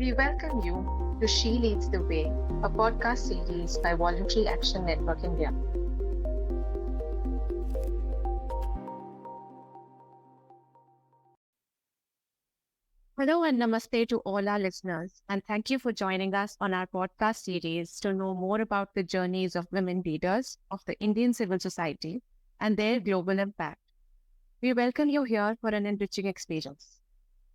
We welcome you to She Leads the Way, a podcast series by Voluntary Action Network India. Hello and namaste to all our listeners, and thank you for joining us on our podcast series to know more about the journeys of women leaders of the Indian civil society and their global impact. We welcome you here for an enriching experience.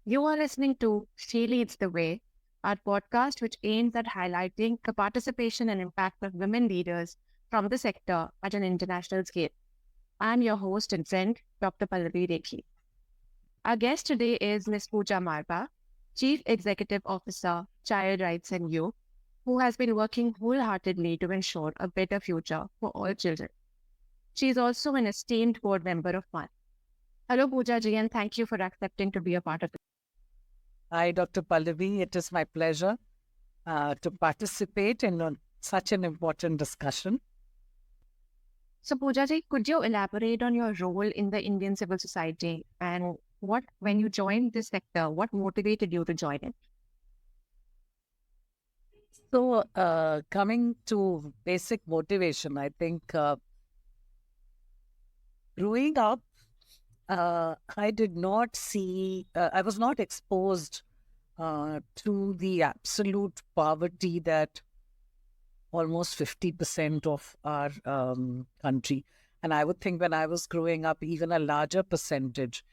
You are listening to She Leads the Way, our podcast which aims at highlighting the participation and impact of women leaders from the sector at an international scale. I'm your host and friend, Dr. Pallavi Rekhi. Our guest today is Ms. Puja Marwaha, Chief Executive Officer, Child Rights and Youth, who has been working wholeheartedly to ensure a better future for all children. She is also an esteemed board member of one. Hello, Puja ji, and thank you for accepting to be a part of it. Hi, Dr. Pallavi. It is my pleasure to participate in such an important discussion. So, Puja ji, could you elaborate on your role in the Indian civil society and when you joined this sector, what motivated you to join it? So, coming to basic motivation, I think growing up, I did not see, I was not exposed to the absolute poverty that almost 50% of our country. And I would think when I was growing up, even a larger percentage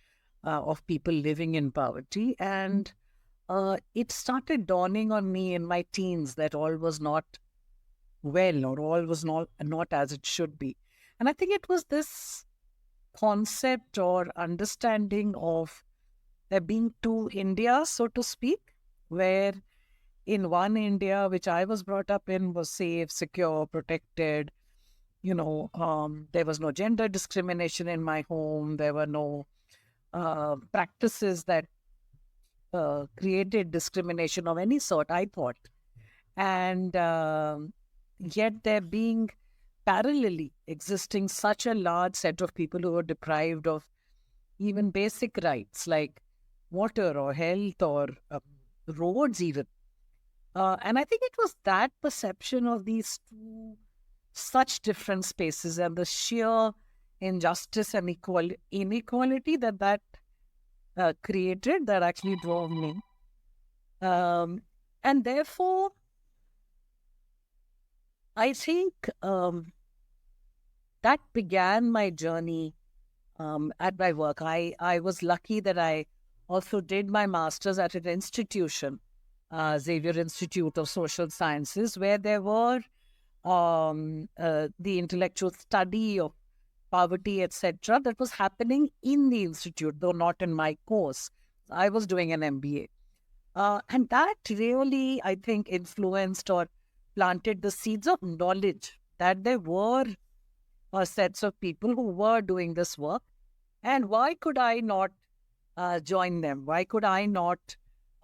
of people living in poverty. And it started dawning on me in my teens that all was not well or all was not as it should be. And I think it was this concept or understanding of there being two Indias, so to speak, where in one India, which I was brought up in, was safe, secure, protected. There was no gender discrimination in my home. There were no practices that created discrimination of any sort, I thought. And yet there being parallelly existing such a large set of people who were deprived of even basic rights like water or health or roads even. And I think it was that perception of these two such different spaces and the sheer injustice and inequality that created that actually drove me. And therefore, I think that began my journey at my work. I was lucky that I also did my master's at an institution, Xavier Institute of Social Sciences, where there were the intellectual study of poverty, etc., that was happening in the institute, though not in my course. I was doing an MBA. And that really, I think, influenced or planted the seeds of knowledge that there were sets of people who were doing this work. And why could I not join them? Why could I not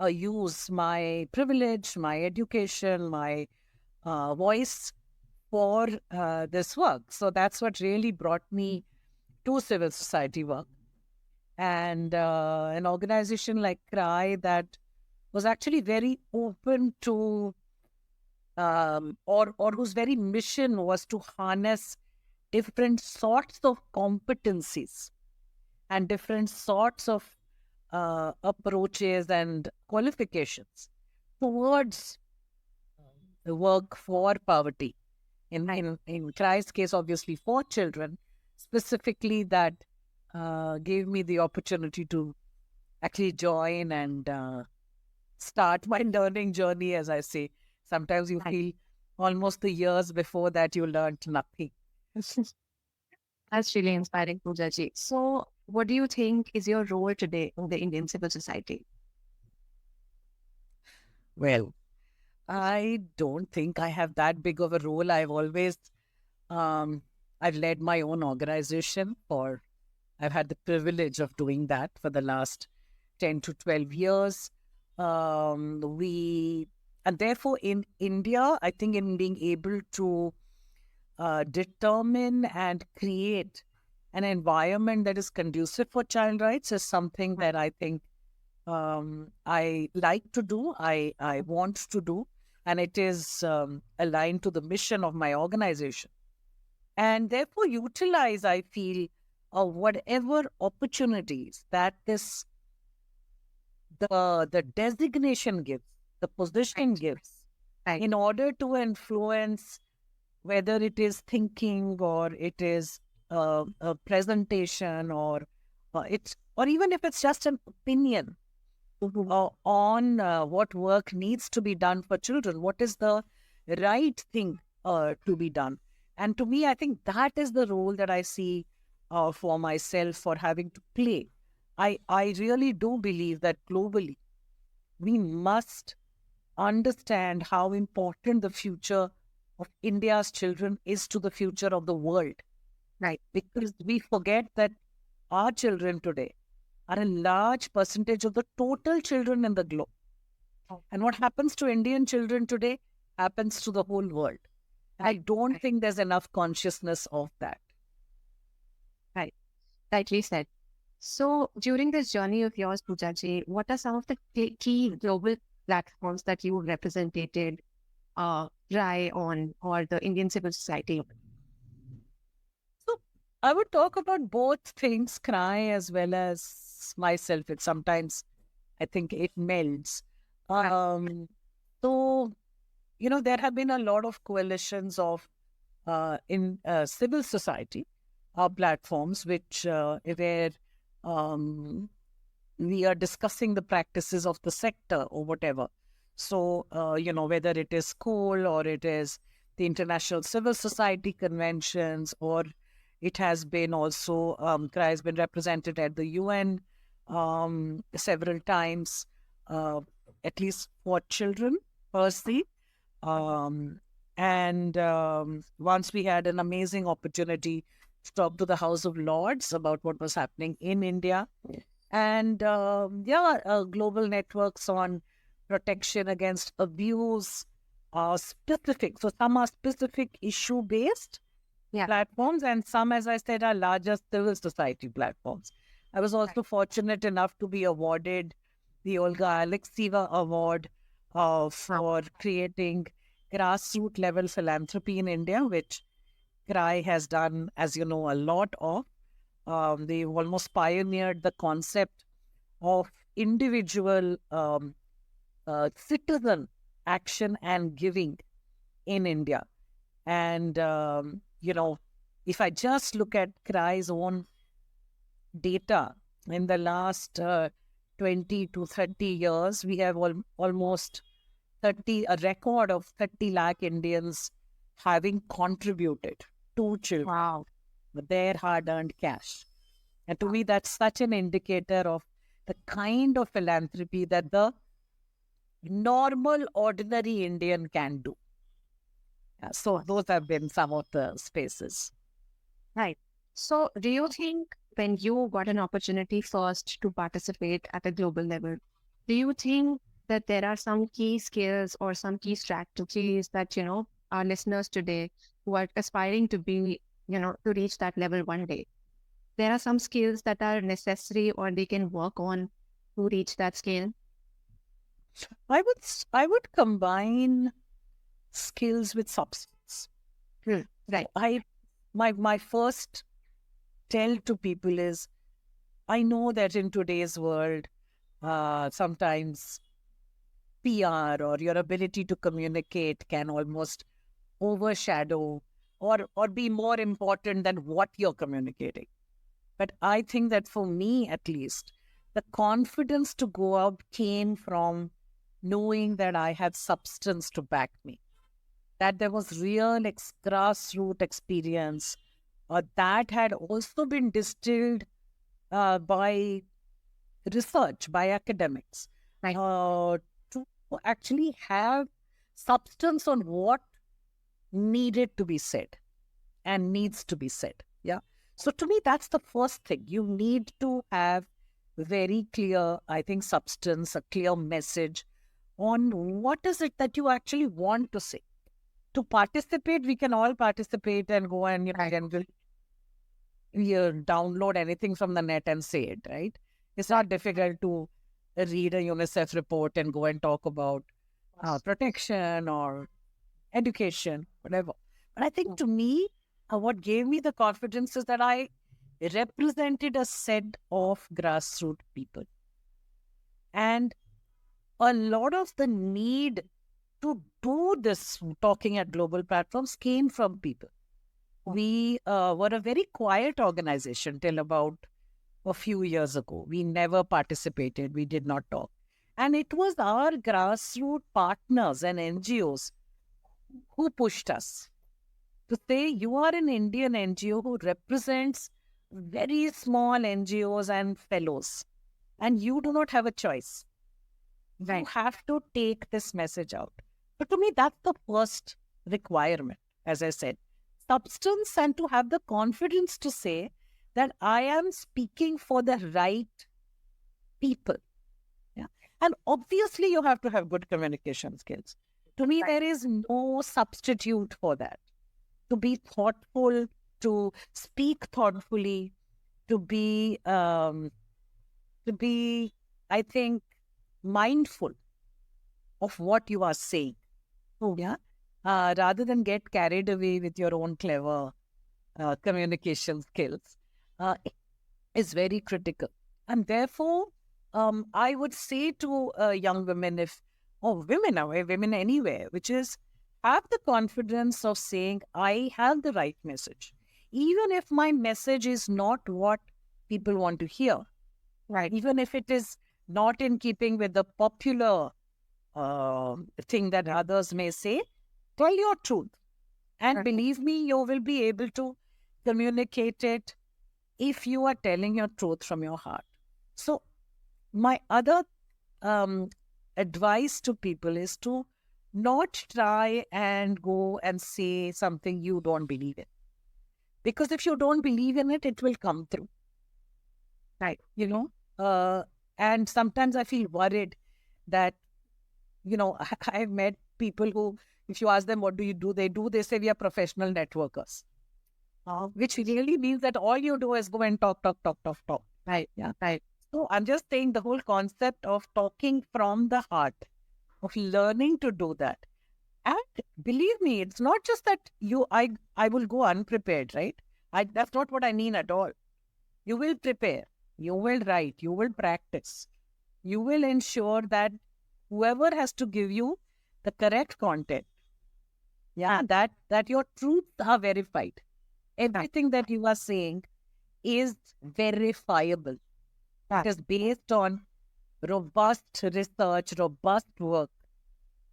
use my privilege, my education, my voice for this work? So that's what really brought me to civil society work. And an organization like CRY that was actually very open to, or whose very mission was to harness different sorts of competencies and different sorts of approaches and qualifications towards the work for poverty. In CRY's case, obviously for children, specifically that gave me the opportunity to actually join and start my learning journey, as I say. Sometimes you feel almost the years before that you learned nothing. That's really inspiring, Puja ji. So, what do you think is your role today in the Indian civil society? Well, I don't think I have that big of a role. Um, I've led my own organization I've had the privilege of doing that for the last 10 to 12 years. And therefore in India, I think in being able to determine and create an environment that is conducive for child rights is something that I think I like to do, I want to do, and it is aligned to the mission of my organization. And therefore, utilize, I feel, whatever opportunities that the designation gives, the position Right. gives, Right. in order to influence, whether it is thinking or it is a presentation, or or even if it's just an opinion on what work needs to be done for children, what is the right thing to be done. And to me, I think that is the role that I see for myself for having to play. I really do believe that globally we must understand how important the future of India's children is to the future of the world, Right. because we forget that our children today are a large percentage of the total children in the globe. Oh, And what happens to Indian children today happens to the whole world. And I don't right. think there's enough consciousness of that. Right. Rightly said. So, during this journey of yours, Pooja ji, what are some of the key global platforms that you represented, try on, or the Indian civil society? So I would talk about both things, Cry as well as myself. It sometimes, I think it melds. Right. Um, so, there have been a lot of coalitions of in civil society platforms, which where um, we are discussing the practices of the sector or whatever. So, whether it is school or it is the International Civil Society conventions, or it has been also, CRA has been represented at the UN several times, uh, at least for children per se. Um, and once we had an amazing opportunity to talk to the House of Lords about what was happening in India. And global networks on protection against abuse are specific. So some are specific issue based Yeah. platforms, and some, as I said, are larger civil society platforms. I was Right. also fortunate enough to be awarded the Olga Alexieva Award Wow. for creating grassroots level philanthropy in India, which CRI has done, as you know, a lot of. They've almost pioneered the concept of individual citizen action and giving in India. And, if I just look at CRI's own data in the last 20 to 30 years, we have almost a record of 30 lakh Indians having contributed to children Wow. with their hard earned cash. And to me, that's such an indicator of the kind of philanthropy that the normal, ordinary Indian can do. Yeah, Of so course. those have been some of the spaces. Right. So, do you think when you got an opportunity first to participate at a global level, do you think that there are some key skills or some key strategies that, our listeners today who are aspiring to be, to reach that level one day, there are some skills that are necessary or they can work on to reach that scale? I would combine skills with substance. Hmm. Right. So my first tell to people is, I know that in today's world, sometimes PR or your ability to communicate can almost overshadow or be more important than what you're communicating. But I think that for me, at least, the confidence to go out came from knowing that I had substance to back me, that there was real grassroots experience that had also been distilled by research, by academics, Right. uh, to actually have substance on what needed to be said and needs to be said. Yeah. So to me, that's the first thing. You need to have very clear, I think, substance, a clear message on what is it that you actually want to say. To participate, we can all participate and go and, Right. you download anything from the net and say it, right? It's not difficult to read a UNICEF report and go and talk about protection or education, whatever. But I think to me, what gave me the confidence is that I represented a set of grassroots people. And a lot of the need to do this talking at global platforms came from people. We were a very quiet organization till about a few years ago. We never participated, we did not talk. And it was our grassroots partners and NGOs who pushed us to say, you are an Indian NGO who represents very small NGOs and fellows, and you do not have a choice. You have to take this message out. But to me, that's the first requirement, as I said. Substance, and to have the confidence to say that I am speaking for the right people. Yeah. And obviously, you have to have good communication skills. To me, there is no substitute for that. To be thoughtful, to speak thoughtfully, to be, I think, mindful of what you are saying. Yeah. Rather than get carried away with your own clever communication skills, is very critical. And therefore, I would say to young women, or women anywhere, which is have the confidence of saying, I have the right message. Even if my message is not what people want to hear, right? Even if it is not in keeping with the popular thing that others may say, tell your truth. And believe me, you will be able to communicate it if you are telling your truth from your heart. So my other advice to people is to not try and go and say something you don't believe in. Because if you don't believe in it, it will come through. Right. And sometimes I feel worried that, I've met people who, if you ask them, what do you do? They say we are professional networkers. Which really means that all you do is go and talk. Right. Yeah. Right. So I'm just saying the whole concept of talking from the heart, of learning to do that. And believe me, it's not just that I will go unprepared, right? That's not what I mean at all. You will prepare, you will write, you will practice. You will ensure that whoever has to give you the correct content, that your truths are verified. Everything that you are saying is verifiable. It is based on robust research, robust work.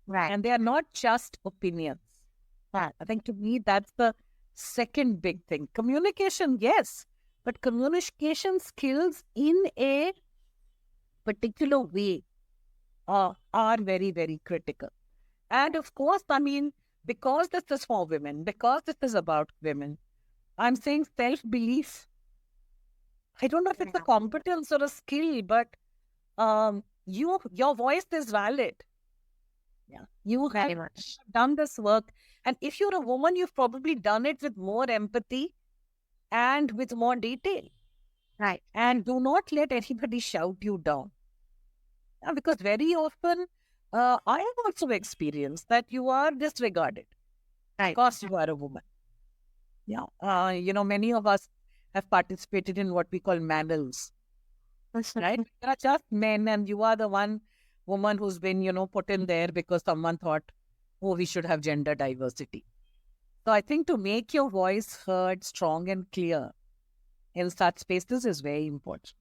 Right. And they are not just opinions. Right. I think to me, that's the second big thing. Communication, yes, but communication skills in a particular way are very, very critical. And of course, I mean, because this is for women, because this is about women, I'm saying self-belief. I don't know if it's a competence or a skill, but your voice is valid. Yeah, you Very have much. done this work. And if you're a woman, you've probably done it with more empathy and with more detail. Right. And do not let anybody shout you down. Because very often, I have also experienced that you are disregarded. Right. Because you are a woman. Yeah. Many of us have participated in what we call manels. Right? There are just men, and you are the one woman who's been, put in there because someone thought, oh, we should have gender diversity. So I think to make your voice heard strong and clear in such spaces is very important.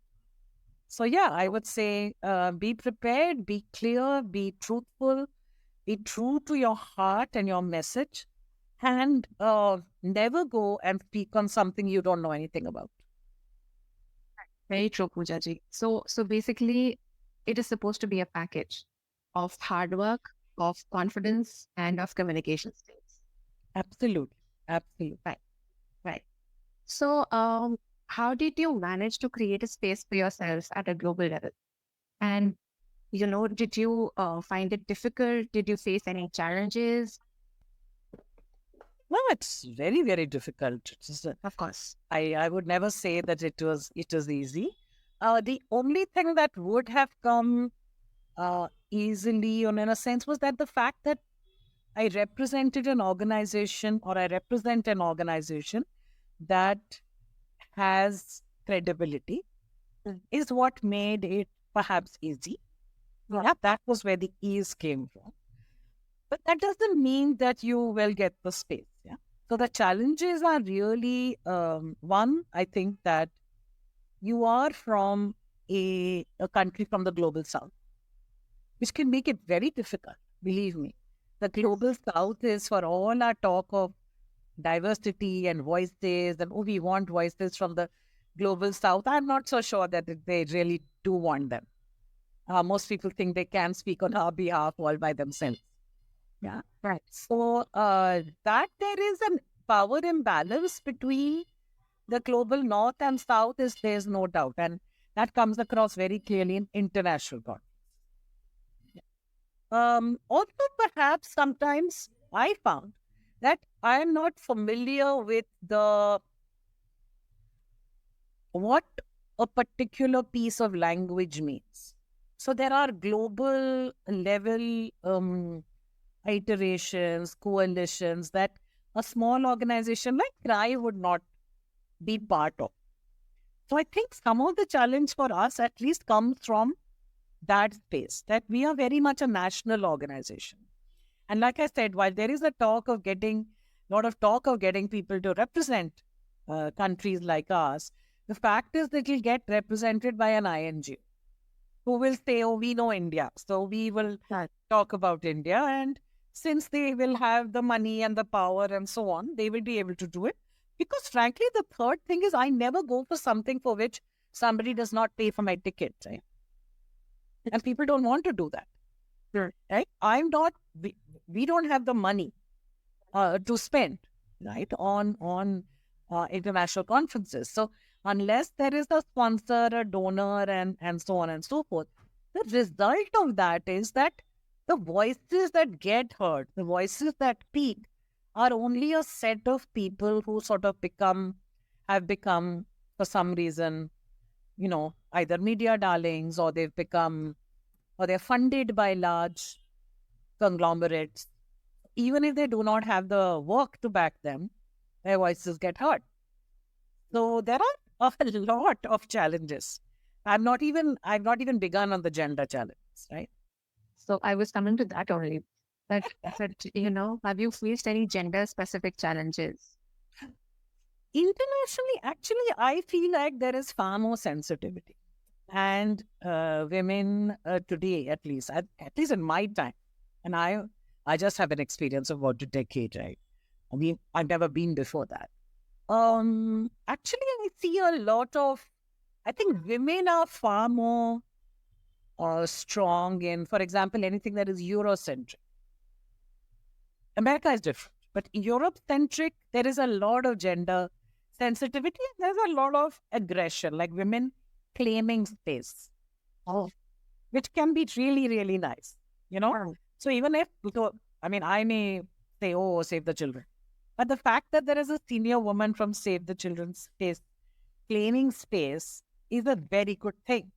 So yeah, I would say be prepared, be clear, be truthful, be true to your heart and your message, and never go and speak on something you don't know anything about. Very true, Pooja ji. So basically, it is supposed to be a package of hard work, of confidence, and of communication skills. Absolutely. Absolutely. Right. Right. So, how did you manage to create a space for yourselves at a global level? And, did you find it difficult? Did you face any challenges? No, it's very, very difficult. Of course. I would never say that it was easy. The only thing that would have come easily, or in a sense, was that the fact that I represented an organization, or I represent an organization that has credibility, is what made it perhaps easy. Yeah, that was where the ease came from. But that doesn't mean that you will get the space. Yeah. So the challenges are really one, I think that you are from a country from the global south, which can make it very difficult. Believe me. The global south is, for all our talk of diversity and voices, and oh, we want voices from the global south. I'm not so sure that they really do want them. Most people think they can speak on our behalf all by themselves. Yeah. Right. So that there is a power imbalance between the global north and south is, there's no doubt. And that comes across very clearly in international context. Also, perhaps sometimes I found that I am not familiar with the what a particular piece of language means. So there are global level iterations, coalitions that a small organization like CRI would not be part of. So I think some of the challenge for us at least comes from that space, that we are very much a national organization. And like I said, while there is a lot of talk of getting people to represent countries like ours, the fact is that you'll get represented by an ING who will say, oh, we know India, so we will talk about India. And since they will have the money and the power and so on, they will be able to do it. Because frankly, the third thing is I never go for something for which somebody does not pay for my ticket. Right? And people don't want to do that. Sure. Right? We don't have the money to spend, right, on international conferences. So unless there is a sponsor, a donor, and so on and so forth, the result of that is that the voices that get heard, the voices that speak, are only a set of people who sort of have become, for some reason, either media darlings, or they're funded by large conglomerates. Even if they do not have the work to back them, their voices get heard. So there are a lot of challenges. I've not even begun on the gender challenges, right? So I was coming to that only. That have you faced any gender specific challenges? Internationally, actually, I feel like there is far more sensitivity. And women today, at least in my time, and I just have an experience of about a decade, right? I mean, I've never been before that. Actually, I see a lot of, I think women are far more strong in, for example, anything that is Eurocentric. America is different, but Europe-centric, there is a lot of gender sensitivity. There's a lot of aggression, like women claiming space, which can be really, really nice, So even if, I may say, oh, save the children. But the fact that there is a senior woman from Save the Children's space claiming space is a very good thing.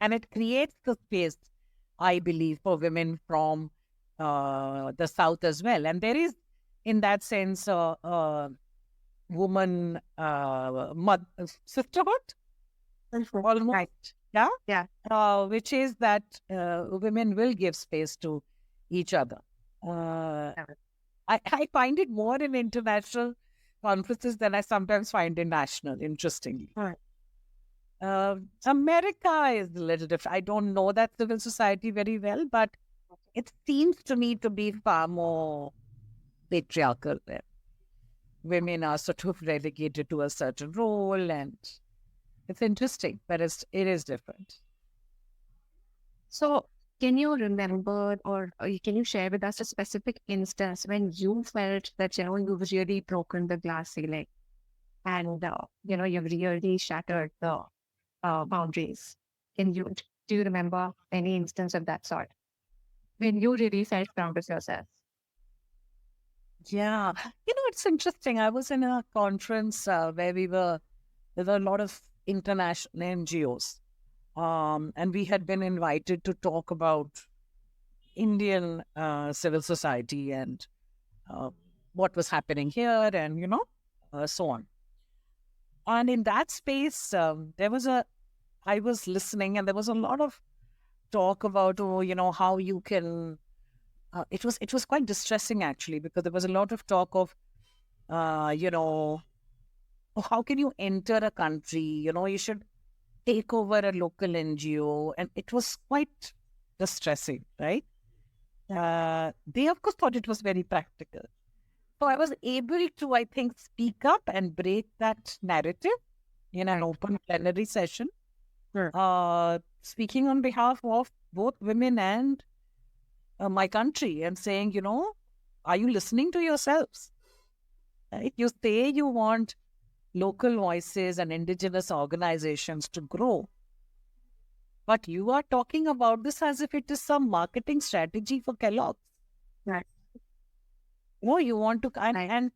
And it creates the space, I believe, for women from the South as well. And there is, in that sense, woman sisterhood, almost. Right. Yeah? Yeah. Which is that women will give space to each other. I find it more in international conferences than I sometimes find in national, interestingly. Right. America is a little different. I don't know that civil society very well, but it seems to me to be far more patriarchal there. Women are sort of relegated to a certain role, and it's interesting, but it is different. So can you remember, or can you share with us a specific instance when you felt that, you've really broken the glass ceiling and, you've really shattered the boundaries? Do you remember any instance of that sort when you really felt proud of yourself? Yeah. It's interesting. I was in a conference where there were a lot of international NGOs. And we had been invited to talk about Indian civil society and uh, what was happening here and, so on. And in that space, I was listening and there was a lot of talk about, how you can, it was quite distressing actually, because there was a lot of talk of, you know, oh, how can you enter a country? You should take over a local NGO. And it was quite distressing, right? They, of course, thought it was very practical. So I was able to, I think, speak up and break that narrative in an open plenary session, Sure. speaking on behalf of both women and my country and saying, are you listening to yourselves? Right? You say you want local voices and indigenous organizations to grow, but you are talking about this as if it is some marketing strategy for Kellogg's. Right. No, you want to, Right. and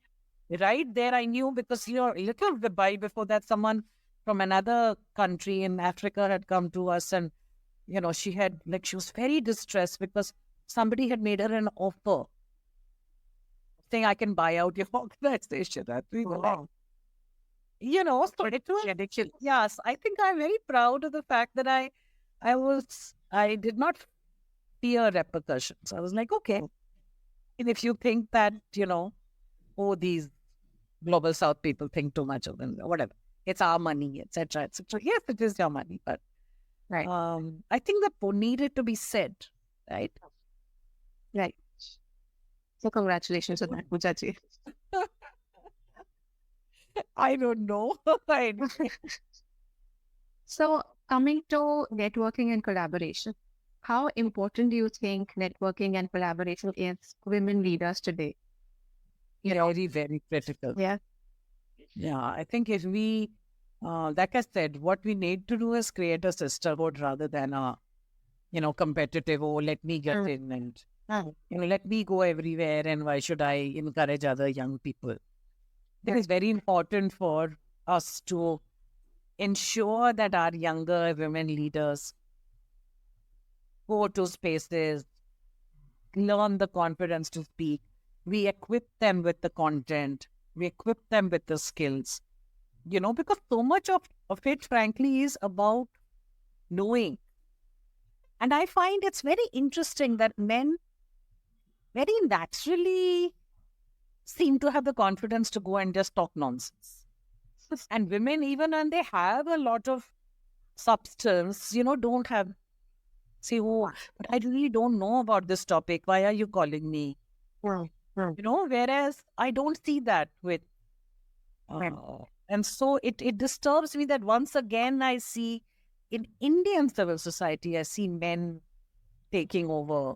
right there I knew, because a little bit by before that, someone from another country in Africa had come to us, and she was very distressed because somebody had made her an offer saying, I can buy out your organization. Wow. So it was ridiculous. Yes, I think I'm very proud of the fact that I did not fear repercussions. I was like, okay, and if you think that, oh, these global South people think too much of them, whatever, it's our money, etc., etc. Yes, it is your money, but Right. I think that needed to be said, right? Right. So congratulations on that, Puja ji. I don't know. So coming to networking and collaboration, how important do you think networking and collaboration is women leaders today? Very, very critical. Yeah. Yeah, I think if we, like I said, what we need to do is create a sisterhood rather than a, competitive, oh, let me get in and, let me go everywhere and why should I encourage other young people? It is very important for us to ensure that our younger women leaders go to spaces, learn the confidence to speak. We equip them with the content. We equip them with the skills, because so much of it, frankly, is about knowing. And I find it's very interesting that men very naturally seem to have the confidence to go and just talk nonsense. And women, even when they have a lot of substance, don't have, say, oh, but I really don't know about this topic. Why are you calling me? Whereas I don't see that with. And so it disturbs me that once again I see in Indian civil society, I see men taking over.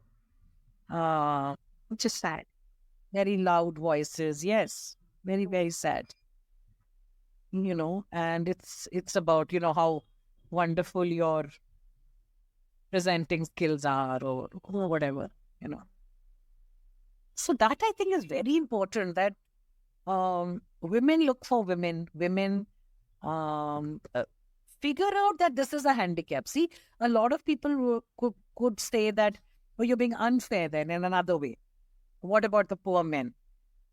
Which is sad. Very loud voices. Yes, very, very sad. And it's about, how wonderful your presenting skills are or whatever, So that I think is very important, that women look for women figure out that this is a handicap. See, a lot of people could say that, oh, you're being unfair then in another way. What about the poor men?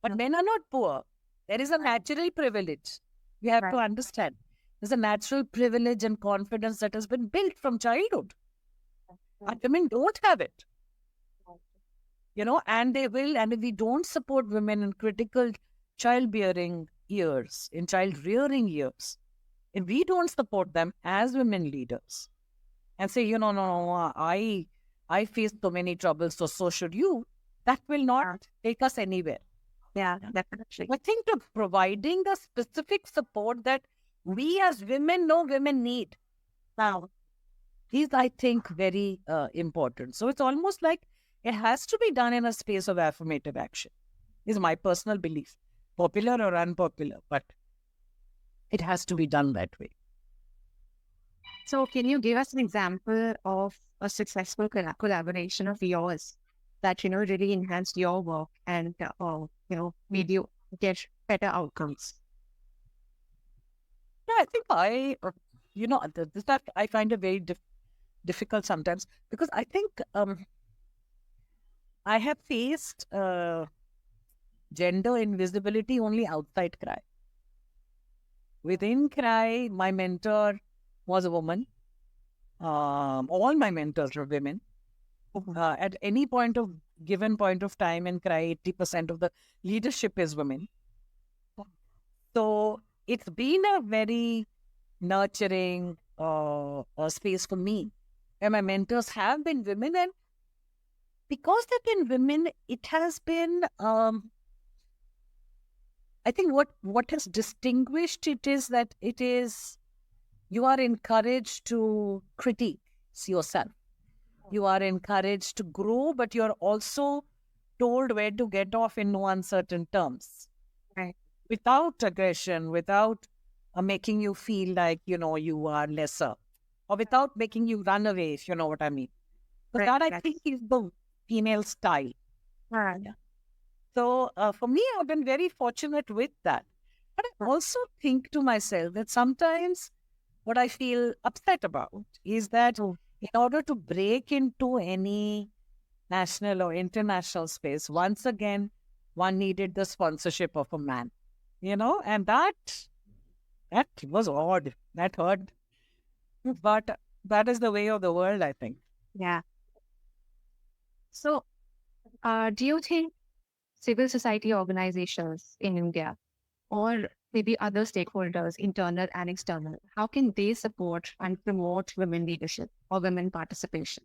But men are not poor. There is a natural privilege. We have to understand. There's a natural privilege and confidence that has been built from childhood. And women don't have it. And they will. And if we don't support women in critical childbearing years, in child rearing years, if we don't support them as women leaders and say, no, I faced so many troubles, so should you, that will not take us anywhere. Yeah, definitely. I think providing the specific support that we as women know women need now is, I think, very important. So it's almost like it has to be done in a space of affirmative action, is my personal belief, popular or unpopular, but it has to be done that way. So can you give us an example of a successful collaboration of yours that, really enhanced your work and, made you get better outcomes? Yeah, I think this that I find it very difficult sometimes, because I think I have faced gender invisibility only outside Cry. Within Cry, my mentor was a woman. All my mentors were women. At any given point of time in Cry, 80% of the leadership is women. So it's been a very nurturing space for me. And my mentors have been women. And because they've been women, it has been, I think what has distinguished it is that you are encouraged to critique yourself. You are encouraged to grow, but you're also told where to get off in no uncertain terms. Right. Without aggression, without making you feel like, you are lesser, or without making you run away, if you know what I mean. So Right. that, I Right. think, is the female style. Right. Yeah. So for me, I've been very fortunate with that. But I also think to myself that sometimes what I feel upset about is that Mm. in order to break into any national or international space, once again, one needed the sponsorship of a man, and that was odd. That hurt. But that is the way of the world, I think. Yeah. So, do you think civil society organizations in India, or maybe other stakeholders, internal and external, how can they support and promote women leadership or women participation?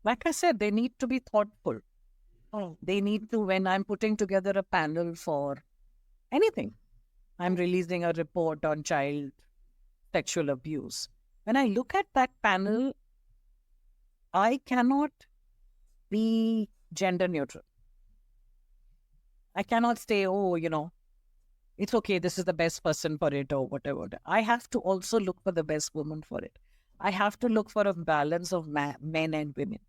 Like I said, they need to be thoughtful. Oh. They need to, when I'm putting together a panel for anything, I'm releasing a report on child sexual abuse. When I look at that panel, I cannot be gender neutral. I cannot say, oh, it's okay, this is the best person for it or whatever. I have to also look for the best woman for it. I have to look for a balance of men and women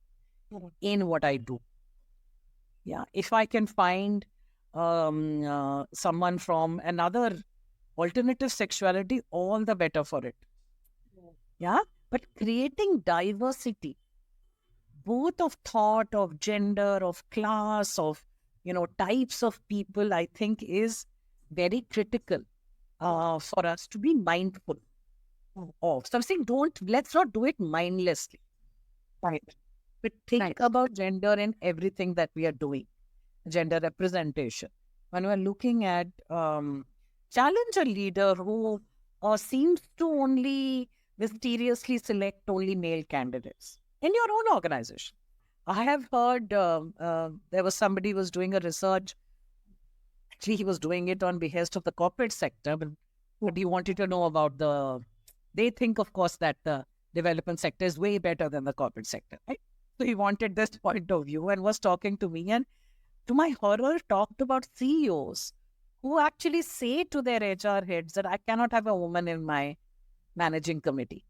in what I do. Yeah. If I can find someone from another alternative sexuality, all the better for it. Yeah. But creating diversity, both of thought, of gender, of class, of, types of people, I think is very critical for us to be mindful of. So I'm saying, let's not do it mindlessly. Right. But think Right. about gender in everything that we are doing, gender representation. When we're looking at challenge a leader who seems to only mysteriously select only male candidates in your own organization. I have heard there was somebody who was doing a research. Actually, he was doing it on behest of the corporate sector, but he wanted to know about they think, of course, that the development sector is way better than the corporate sector, right? So he wanted this point of view and was talking to me. And to my horror, talked about CEOs who actually say to their HR heads that I cannot have a woman in my managing committee.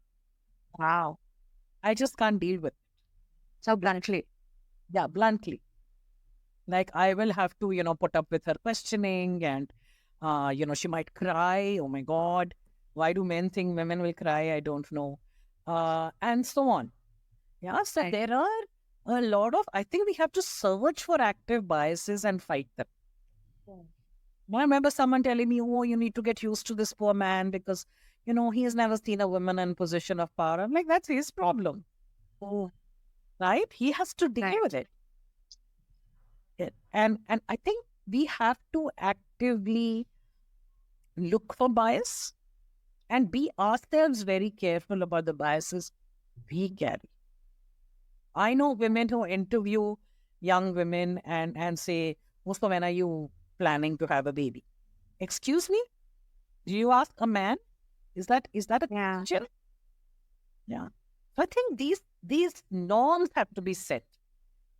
Wow. I just can't deal with it. So bluntly. Yeah, bluntly. Like I will have to, put up with her questioning and, she might cry. Oh my God. Why do men think women will cry? I don't know. And so on. Yeah. So Right. there are a lot of, I think we have to search for active biases and fight them. I remember someone telling me, oh, you need to get used to this poor man because, he has never seen a woman in position of power. I'm like, that's his problem. Oh. Right? He has to deal Right. with it. And I think we have to actively look for bias and be ourselves very careful about the biases we carry. I know women who interview young women and say, Musta, when are you planning to have a baby? Excuse me? Do you ask a man? Is that a Yeah. question? Yeah. So I think these norms have to be set.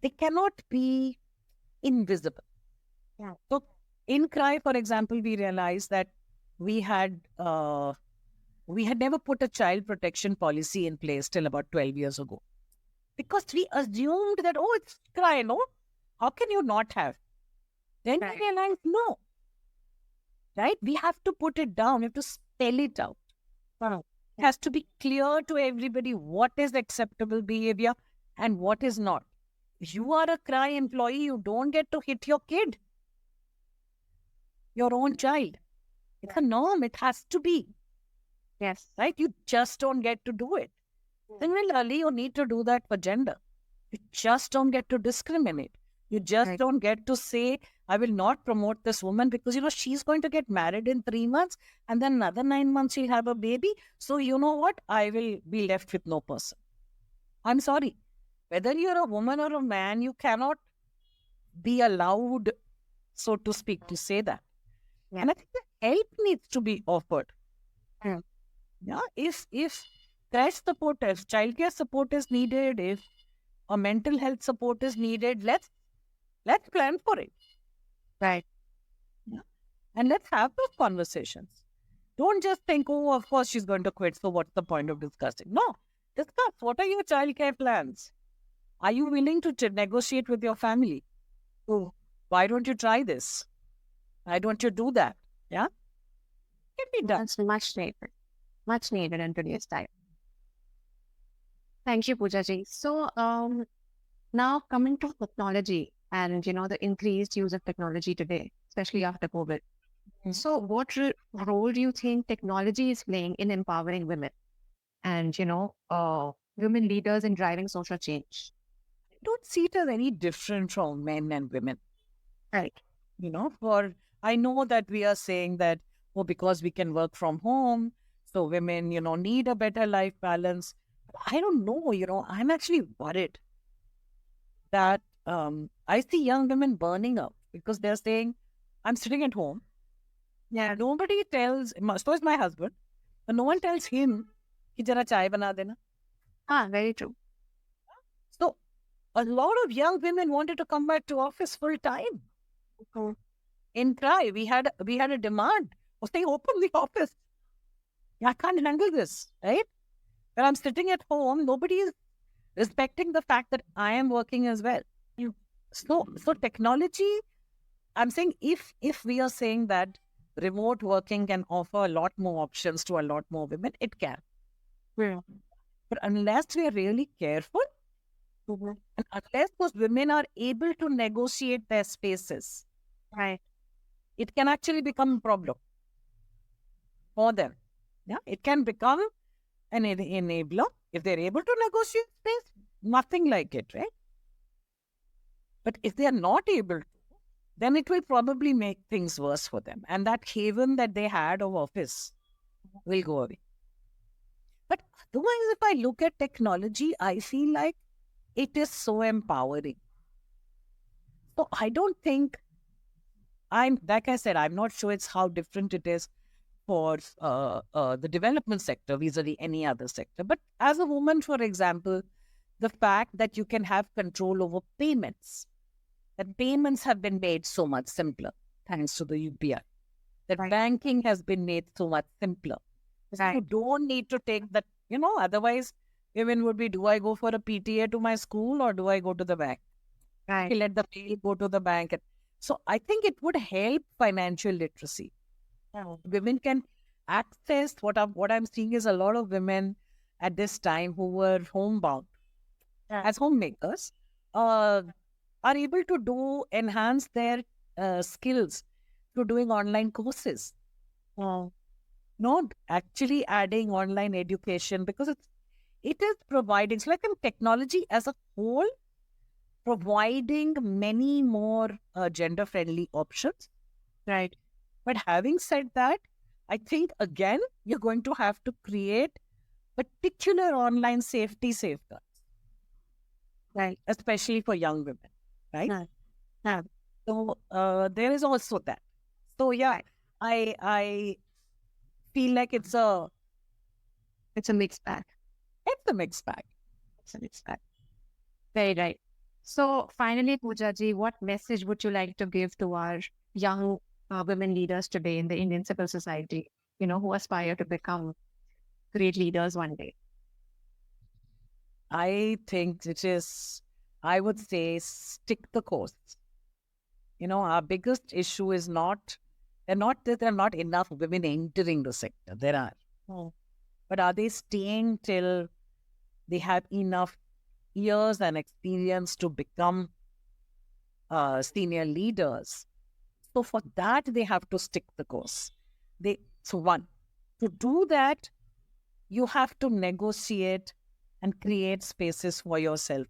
They cannot be invisible. Yeah. So in Cry, for example, we realized that we had never put a child protection policy in place till about 12 years ago. Because we assumed that, oh, it's Cry, no? How can you not have? Then we Right. realized, no, right? We have to put it down. We have to spell it out. Wow. It has to be clear to everybody what is acceptable behavior and what is not. You are a cry employee, you don't get to hit your kid, your own child. It's a norm, it has to be, Yes. right? You just don't get to do it. Similarly, you need to do that for gender. You just don't get to discriminate. You just Right. don't get to say, I will not promote this woman because, she's going to get married in 3 months and then another 9 months she'll have a baby. So, you know what? I will be left with no person. I'm sorry. Whether you're a woman or a man, you cannot be allowed, so to speak, to say that. Yeah. And I think the help needs to be offered. Mm. Yeah, if crash support is, childcare support is needed, if a mental health support is needed, let's plan for it. Right. Yeah. And let's have those conversations. Don't just think, oh, of course she's going to quit, so what's the point of discussing? No, discuss. What are your childcare plans? Are you willing to negotiate with your family? Oh, why don't you try this? Why don't you do that? Yeah, can be done. That's much needed in today's time. Thank you, Pooja ji. So, now coming to technology and the increased use of technology today, especially after COVID. Mm. So, what role do you think technology is playing in empowering women and women leaders in driving social change? I don't see it as any different from men and women. Right. For I know that we are saying that, oh, because we can work from home, so women, need a better life balance. I don't know, I'm actually worried that I see young women burning out because they're saying, I'm sitting at home. Yeah. Nobody tells, suppose my husband, but no one tells him, ki jara chai bana dena. Very true. So a lot of young women wanted to come back to office full time. Mhm. In Cry, we had a demand. Oh, say open the office. I can't handle this, right? When I'm sitting at home, nobody is respecting the fact that I am working as well. So technology, I'm saying if we are saying that remote working can offer a lot more options to a lot more women, it can. Yeah. But unless we are really careful, Mhm. and unless those women are able to negotiate their spaces, Right. it can actually become a problem for them. Yeah, it can become an enabler if they're able to negotiate space. Nothing like it, right? But if they are not able to, then it will probably make things worse for them. And that haven that they had of office will go away. But otherwise, if I look at technology, I feel like it is so empowering. So I don't think like I said, I'm not sure it's how different it is for the development sector vis-a-vis any other sector. But as a woman, for example, the fact that you can have control over payments, that payments have been made so much simpler thanks to the UPI, that Right. banking has been made so much simpler. So you Right. don't need to take that, otherwise women would be, do I go for a PTA to my school or do I go to the bank? Right. Let the mail go to the bank. So I think it would help financial literacy. Yeah. Women can access what I'm seeing is a lot of women at this time who were homebound Yeah. as homemakers uh, are able to enhance their skills through doing online courses, Yeah. not actually adding online education because it is providing, so like in technology as a whole, providing many more gender friendly options. Right. But having said that, I think again, you're going to have to create particular online safety safeguards, Right. especially for young women, right? Yeah. Yeah. So there is also that. So yeah, Right. I feel like It's a mixed bag. it's a mixed bag. It's a mixed bag. Very right. So finally, Pooja ji, what message would you like to give to our young women leaders today in the Indian civil society, who aspire to become great leaders one day? I think it is. I would say stick the course. Our biggest issue is not there are not enough women entering the sector. There are. Hmm. but are they staying till they have enough years and experience to become senior leaders? So for that, they have to stick the course. So one, to do that, you have to negotiate and create spaces for yourself.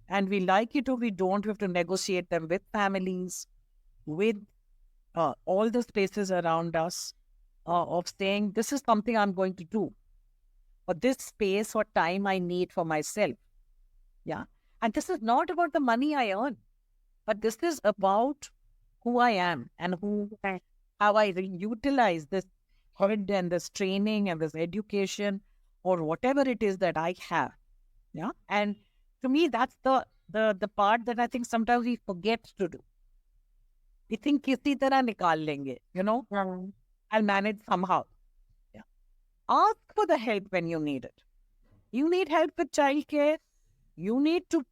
And we like it or we don't, we have to negotiate them with families, with all the spaces around us, of saying, this is something I'm going to do, or this space or time I need for myself. Yeah. And this is not about the money I earn, but this is about who I am and how I utilize this head and this training and this education or whatever it is that I have. Yeah. And to me, that's the part that I think sometimes we forget to do. We think kisi tarah nikal lenge, I'll manage somehow. Yeah. Ask for the help when you need it. You need help with childcare. You need to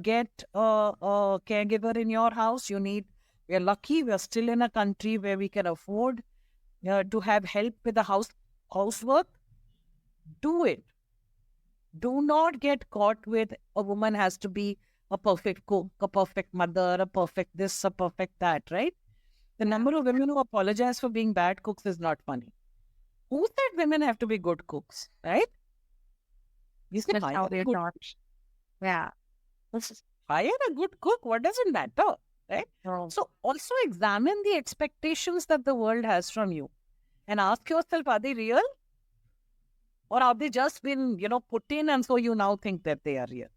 get a caregiver in your house. We are lucky. We are still in a country where we can afford to have help with the housework. Do it. Do not get caught with a woman has to be a perfect cook, a perfect mother, a perfect this, a perfect that, right? The number of women who apologize for being bad cooks is not funny. Who said women have to be good cooks, right? You say That's hire how a they're good, taught. Yeah. hire a good cook. What does it matter, right? Oh, So also examine the expectations that the world has from you and ask yourself, are they real? Or have they just been, put in and so you now think that they are real?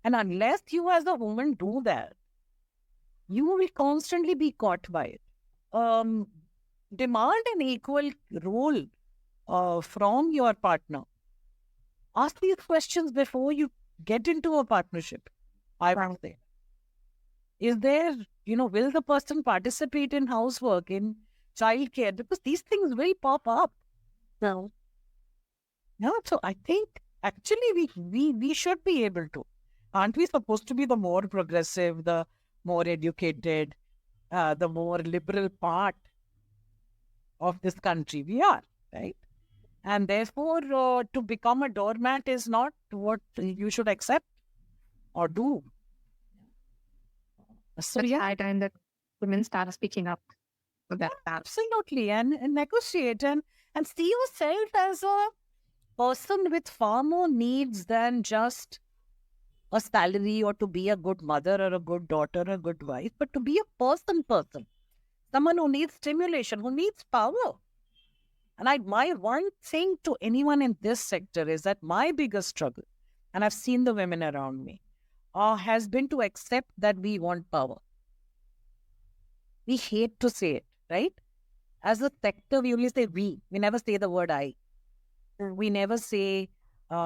And unless you as a woman do that, you will constantly be caught by it. Um, Demand an equal role from your partner. Ask these questions before you get into a partnership. I would say, is there, will the person participate in housework, in childcare? Because these things will pop up. no. Yeah, so I think actually we should be able to. Aren't we supposed to be the more progressive, the more educated, the more liberal part of this country? We are, right? And therefore, to become a doormat is not what you should accept or do. So It's yeah, high time that women start speaking up for that. absolutely, and negotiate and see yourself as a person with far more needs than just a salary or to be a good mother or a good daughter or a good wife, but to be a person, someone who needs stimulation, who needs power. And my one thing to anyone in this sector is that my biggest struggle, and I've seen the women around me, has been to accept that we want power. We hate to say it, right? As a sector, we only say we. We never say the word I. We never say, we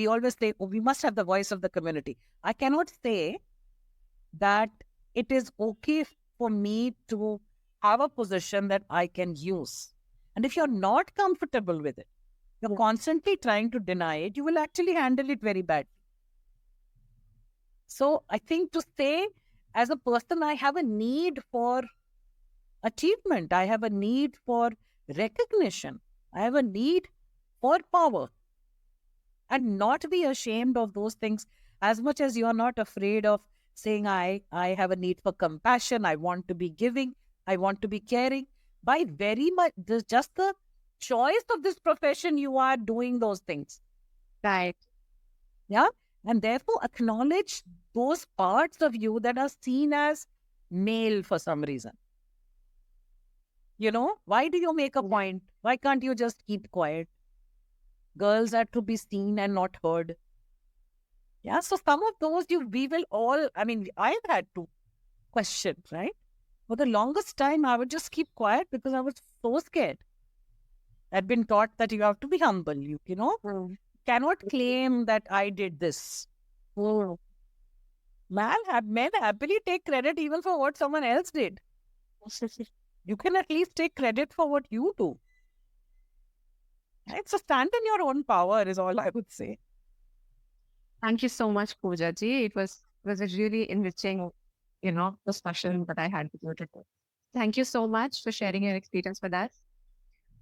always say, oh, we must have the voice of the community. I cannot say that it is okay for me to have a position that I can use. And if you're not comfortable with it, you're constantly trying to deny it, you will actually handle it very bad. So I think to say, as a person, I have a need for achievement. I have a need for recognition. I have a need for power. And not be ashamed of those things as much as you are not afraid of saying, I have a need for compassion. I want to be giving. I want to be caring. By very much, just the choice of this profession, you are doing those things. Right. Yeah. And therefore, acknowledge those parts of you that are seen as male for some reason. Why do you make a point? Why can't you just keep quiet? Girls are to be seen and not heard. Yeah, so some of those we will all, I've had to question, right? For the longest time, I would just keep quiet because I was so scared. I'd been taught that you have to be humble, cannot claim that I did this. Men happily take credit even for what someone else did. You can at least take credit for what you do. Right? So stand in your own power is all I would say. Thank you so much, Pooja ji. It was a really enriching, discussion that I had with you today. Thank you so much for sharing your experience with us.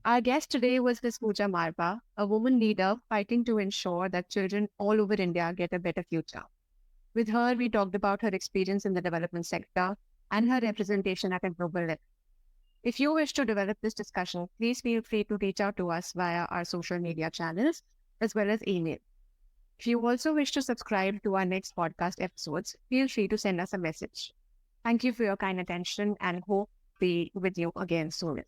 Our guest today was Ms. Puja Marwaha, a woman leader fighting to ensure that children all over India get a better future. With her, we talked about her experience in the development sector and her representation at a global level. If you wish to develop this discussion, please feel free to reach out to us via our social media channels as well as email. If you also wish to subscribe to our next podcast episodes, feel free to send us a message. Thank you for your kind attention and hope to be with you again soon.